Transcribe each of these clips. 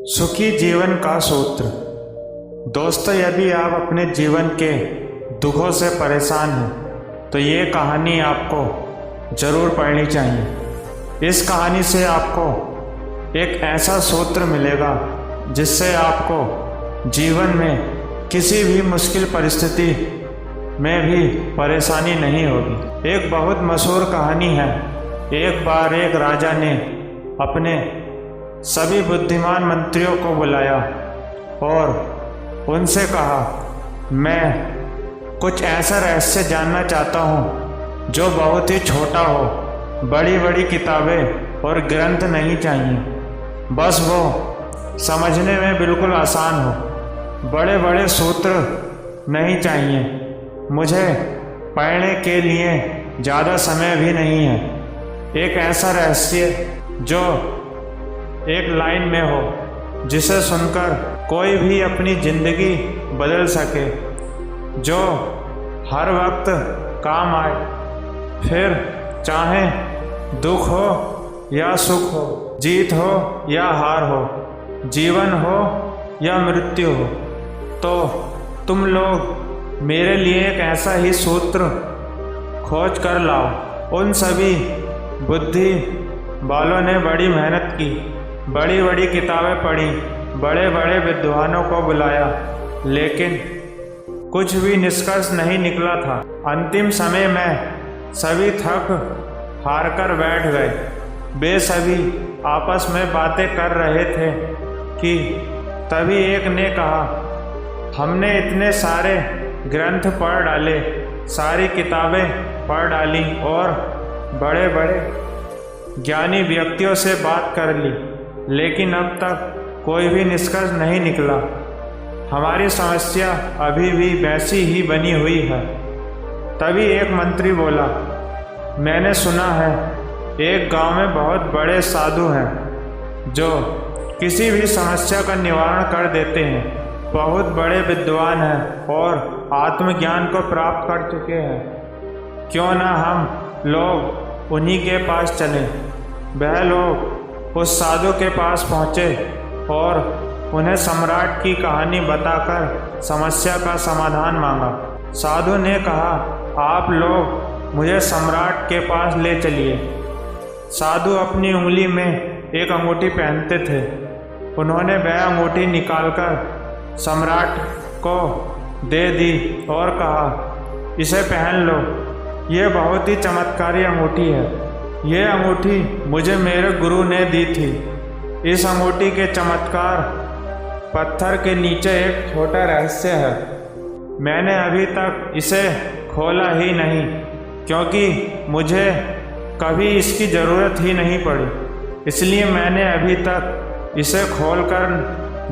सुखी जीवन का सूत्र। दोस्तों, यदि आप अपने जीवन के दुखों से परेशान हैं तो ये कहानी आपको ज़रूर पढ़नी चाहिए। इस कहानी से आपको एक ऐसा सूत्र मिलेगा जिससे आपको जीवन में किसी भी मुश्किल परिस्थिति में भी परेशानी नहीं होगी। एक बहुत मशहूर कहानी है। एक बार एक राजा ने अपने सभी बुद्धिमान मंत्रियों को बुलाया और उनसे कहा, मैं कुछ ऐसा रहस्य जानना चाहता हूँ जो बहुत ही छोटा हो। बड़ी बड़ी किताबें और ग्रंथ नहीं चाहिए, बस वो समझने में बिल्कुल आसान हो। बड़े बड़े सूत्र नहीं चाहिए, मुझे पढ़ने के लिए ज़्यादा समय भी नहीं है। एक ऐसा रहस्य जो एक लाइन में हो, जिसे सुनकर कोई भी अपनी ज़िंदगी बदल सके, जो हर वक्त काम आए, फिर चाहे दुख हो या सुख हो, जीत हो या हार हो, जीवन हो या मृत्यु हो। तो तुम लोग मेरे लिए एक ऐसा ही सूत्र खोज कर लाओ। उन सभी बुद्धि वालों ने बड़ी मेहनत की, बड़ी बड़ी किताबें पढ़ी, बड़े बड़े विद्वानों को बुलाया, लेकिन कुछ भी निष्कर्ष नहीं निकला था। अंतिम समय में सभी थक हार कर बैठ गए। वे सभी आपस में बातें कर रहे थे कि तभी एक ने कहा, हमने इतने सारे ग्रंथ पढ़ डाले, सारी किताबें पढ़ डाली और बड़े बड़े ज्ञानी व्यक्तियों से बात कर ली, लेकिन अब तक कोई भी निष्कर्ष नहीं निकला। हमारी समस्या अभी भी वैसी ही बनी हुई है। तभी एक मंत्री बोला, मैंने सुना है एक गांव में बहुत बड़े साधु हैं जो किसी भी समस्या का निवारण कर देते हैं। बहुत बड़े विद्वान हैं और आत्मज्ञान को प्राप्त कर चुके हैं। क्यों ना हम लोग उन्हीं के पास चलें। वह लोग उस साधु के पास पहुँचे और उन्हें सम्राट की कहानी बताकर समस्या का समाधान मांगा। साधु ने कहा, आप लोग मुझे सम्राट के पास ले चलिए। साधु अपनी उंगली में एक अंगूठी पहनते थे। उन्होंने वह अंगूठी निकालकर सम्राट को दे दी और कहा, इसे पहन लो। ये बहुत ही चमत्कारी अंगूठी है। ये अंगूठी मुझे मेरे गुरु ने दी थी। इस अंगूठी के चमत्कार पत्थर के नीचे एक छोटा रहस्य है। मैंने अभी तक इसे खोला ही नहीं, क्योंकि मुझे कभी इसकी ज़रूरत ही नहीं पड़ी, इसलिए मैंने अभी तक इसे खोलकर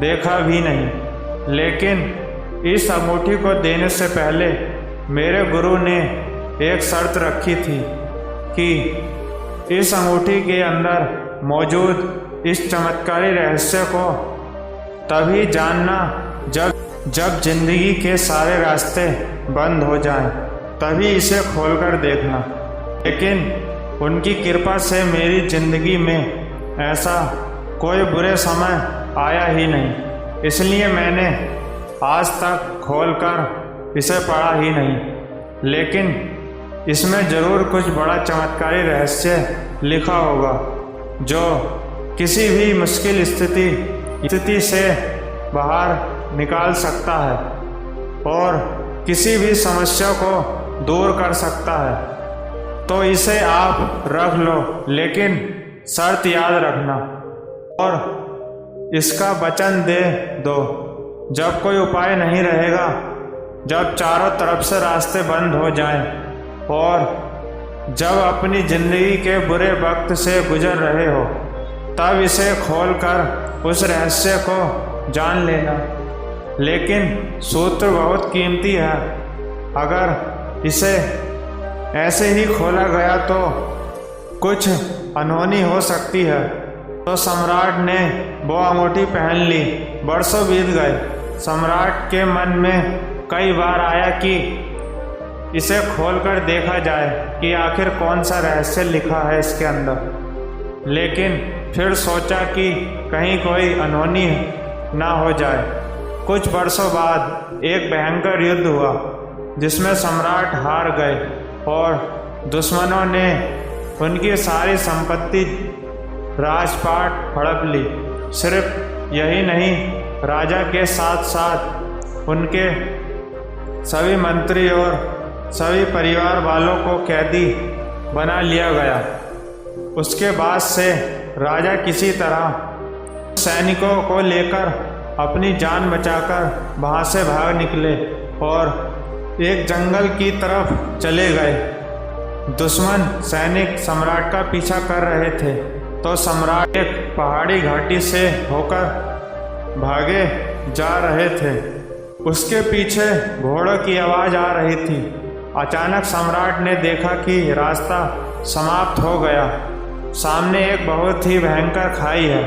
देखा भी नहीं। लेकिन इस अंगूठी को देने से पहले मेरे गुरु ने एक शर्त रखी थी कि इस अंगूठी के अंदर मौजूद इस चमत्कारी रहस्य को तभी जानना जब जिंदगी के सारे रास्ते बंद हो जाएं, तभी इसे खोलकर देखना। लेकिन उनकी कृपा से मेरी जिंदगी में ऐसा कोई बुरे समय आया ही नहीं, इसलिए मैंने आज तक खोलकर इसे पढ़ा ही नहीं। लेकिन इसमें ज़रूर कुछ बड़ा चमत्कारी रहस्य लिखा होगा जो किसी भी मुश्किल स्थिति से बाहर निकाल सकता है और किसी भी समस्या को दूर कर सकता है। तो इसे आप रख लो, लेकिन शर्त याद रखना और इसका वचन दे दो, जब कोई उपाय नहीं रहेगा, जब चारों तरफ से रास्ते बंद हो जाएं और जब अपनी ज़िंदगी के बुरे वक्त से गुजर रहे हो, तब इसे खोलकर उस रहस्य को जान लेना। लेकिन सूत्र बहुत कीमती है। अगर इसे ऐसे ही खोला गया तो कुछ अनहोनी हो सकती है। तो सम्राट ने वो अंगूठी पहन ली। बरसों बीत गए। सम्राट के मन में कई बार आया कि इसे खोलकर देखा जाए कि आखिर कौन सा रहस्य लिखा है इसके अंदर। लेकिन फिर सोचा कि कहीं कोई अनहोनी ना हो जाए। कुछ वर्षों बाद एक भयंकर युद्ध हुआ जिसमें सम्राट हार गए और दुश्मनों ने उनकी सारी संपत्ति राजपाट हड़प ली। सिर्फ यही नहीं, राजा के साथ साथ उनके सभी मंत्री और सभी परिवार वालों को कैदी बना लिया गया। उसके बाद से राजा किसी तरह सैनिकों को लेकर अपनी जान बचाकर वहाँ से भाग निकले और एक जंगल की तरफ चले गए। दुश्मन सैनिक सम्राट का पीछा कर रहे थे तो सम्राट एक पहाड़ी घाटी से होकर भागे जा रहे थे। उसके पीछे घोड़ों की आवाज़ आ रही थी। अचानक सम्राट ने देखा कि रास्ता समाप्त हो गया। सामने एक बहुत ही भयंकर खाई है।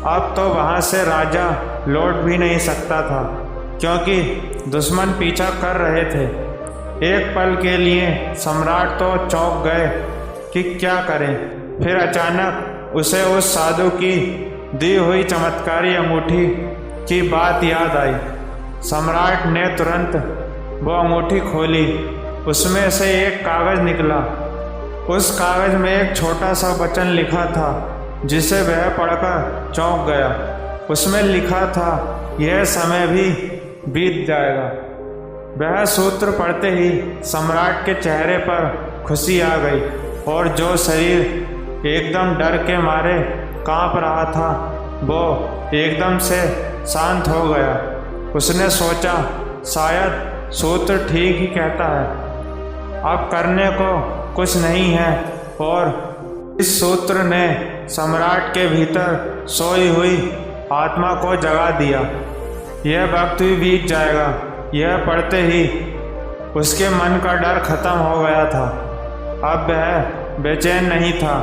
अब तो वहाँ से राजा लौट भी नहीं सकता था क्योंकि दुश्मन पीछा कर रहे थे। एक पल के लिए सम्राट तो चौंक गए कि क्या करें। फिर अचानक उसे उस साधु की दी हुई चमत्कारी अंगूठी की बात याद आई। सम्राट ने तुरंत वो अंगूठी खोली। उसमें से एक कागज़ निकला। उस कागज़ में एक छोटा सा वचन लिखा था जिसे वह पढ़कर चौंक गया। उसमें लिखा था, यह समय भी बीत जाएगा। वह सूत्र पढ़ते ही सम्राट के चेहरे पर खुशी आ गई और जो शरीर एकदम डर के मारे कांप रहा था वो एकदम से शांत हो गया। उसने सोचा, शायद सूत्र ठीक ही कहता है, अब करने को कुछ नहीं है। और इस सूत्र ने सम्राट के भीतर सोई हुई आत्मा को जगा दिया। यह वक्त भी बीत जाएगा। यह पढ़ते ही उसके मन का डर खत्म हो गया था। अब वह बेचैन नहीं था,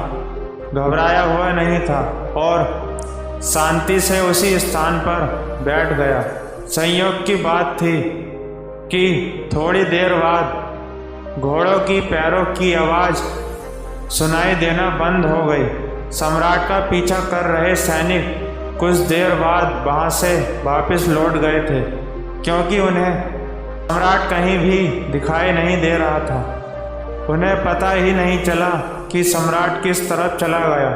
घबराया हुआ नहीं था और शांति से उसी स्थान पर बैठ गया। संयोग की बात थी कि थोड़ी देर बाद घोड़ों की पैरों की आवाज़ सुनाई देना बंद हो गई। सम्राट का पीछा कर रहे सैनिक कुछ देर बाद वहाँ से वापस लौट गए थे क्योंकि उन्हें सम्राट कहीं भी दिखाई नहीं दे रहा था। उन्हें पता ही नहीं चला कि सम्राट किस तरफ चला गया।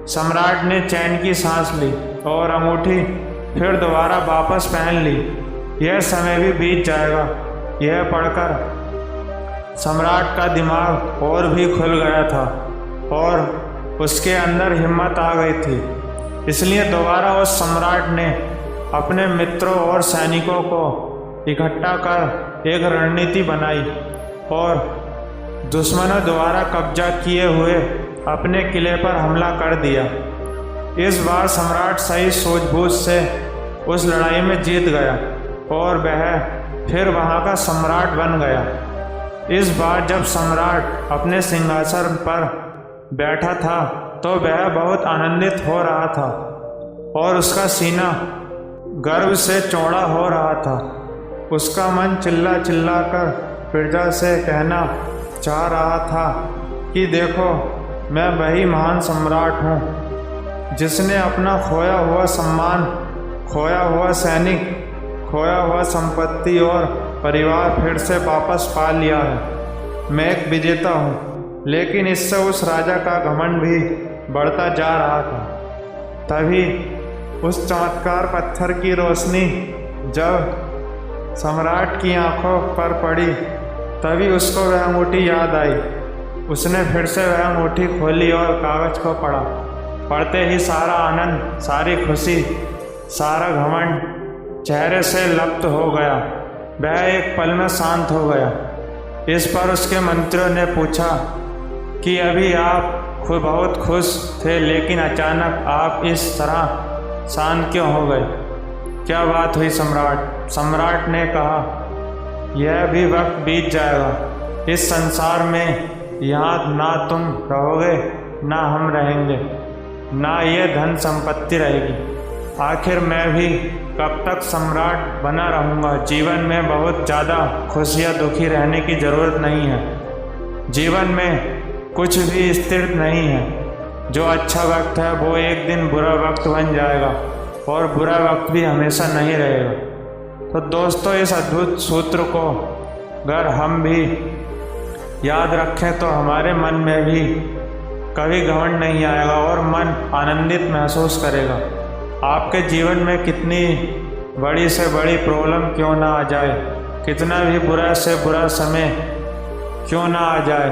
सम्राट ने चैन की सांस ली और अंगूठी फिर दोबारा वापस पहन ली। यह समय भी बीत जाएगा। यह पढ़कर सम्राट का दिमाग और भी खुल गया था और उसके अंदर हिम्मत आ गई थी। इसलिए दोबारा उस सम्राट ने अपने मित्रों और सैनिकों को इकट्ठा कर एक रणनीति बनाई और दुश्मनों द्वारा कब्जा किए हुए अपने किले पर हमला कर दिया। इस बार सम्राट सही सूझबूझ से उस लड़ाई में जीत गया और वह फिर वहाँ का सम्राट बन गया। इस बार जब सम्राट अपने सिंहासन पर बैठा था तो वह बहुत आनंदित हो रहा था और उसका सीना गर्व से चौड़ा हो रहा था। उसका मन चिल्ला चिल्ला कर प्रजा से कहना चाह रहा था कि देखो, मैं वही महान सम्राट हूँ जिसने अपना खोया हुआ सम्मान, खोया हुआ सैनिक, खोया हुआ संपत्ति और परिवार फिर से वापस पा लिया है। मैं एक विजेता हूँ। लेकिन इससे उस राजा का घमंड भी बढ़ता जा रहा था। तभी उस चमत्कार पत्थर की रोशनी जब सम्राट की आंखों पर पड़ी तभी उसको वह अंगूठी याद आई। उसने फिर से वह अंगूठी खोली और कागज़ को पढ़ा। पढ़ते ही सारा आनंद, सारी खुशी, सारा घमंड चेहरे से लुप्त हो गया। वह एक पल में शांत हो गया। इस पर उसके मंत्रियों ने पूछा कि अभी आप बहुत खुश थे लेकिन अचानक आप इस तरह शांत क्यों हो गए? क्या बात हुई सम्राट? सम्राट ने कहा, यह भी वक्त बीत जाएगा। इस संसार में यहाँ ना तुम रहोगे ना हम रहेंगे, ना ये धन संपत्ति रहेगी। आखिर मैं भी कब तक सम्राट बना रहूँगा? जीवन में बहुत ज़्यादा खुश या दुखी रहने की ज़रूरत नहीं है। जीवन में कुछ भी स्थिर नहीं है। जो अच्छा वक्त है वो एक दिन बुरा वक्त बन जाएगा और बुरा वक्त भी हमेशा नहीं रहेगा। तो दोस्तों, इस अद्भुत सूत्र को अगर हम भी याद रखें तो हमारे मन में भी कभी घमंड नहीं आएगा और मन आनंदित महसूस करेगा। आपके जीवन में कितनी बड़ी से बड़ी प्रॉब्लम क्यों ना आ जाए, कितना भी बुरा से बुरा समय क्यों ना आ जाए,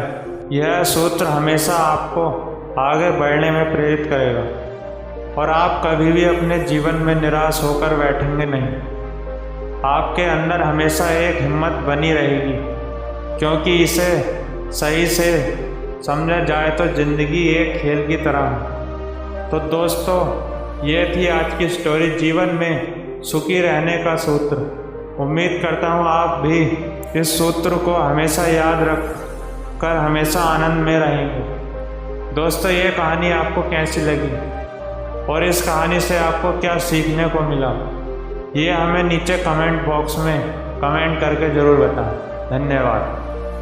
यह सूत्र हमेशा आपको आगे बढ़ने में प्रेरित करेगा और आप कभी भी अपने जीवन में निराश होकर बैठेंगे नहीं। आपके अंदर हमेशा एक हिम्मत बनी रहेगी, क्योंकि इसे सही से समझा जाए तो ज़िंदगी एक खेल की तरह है। तो दोस्तों, ये थी आज की स्टोरी, जीवन में सुखी रहने का सूत्र। उम्मीद करता हूँ आप भी इस सूत्र को हमेशा याद रख कर हमेशा आनंद में रहेंगे। दोस्तों, ये कहानी आपको कैसी लगी और इस कहानी से आपको क्या सीखने को मिला, ये हमें नीचे कमेंट बॉक्स में कमेंट करके ज़रूर बताएं। धन्यवाद।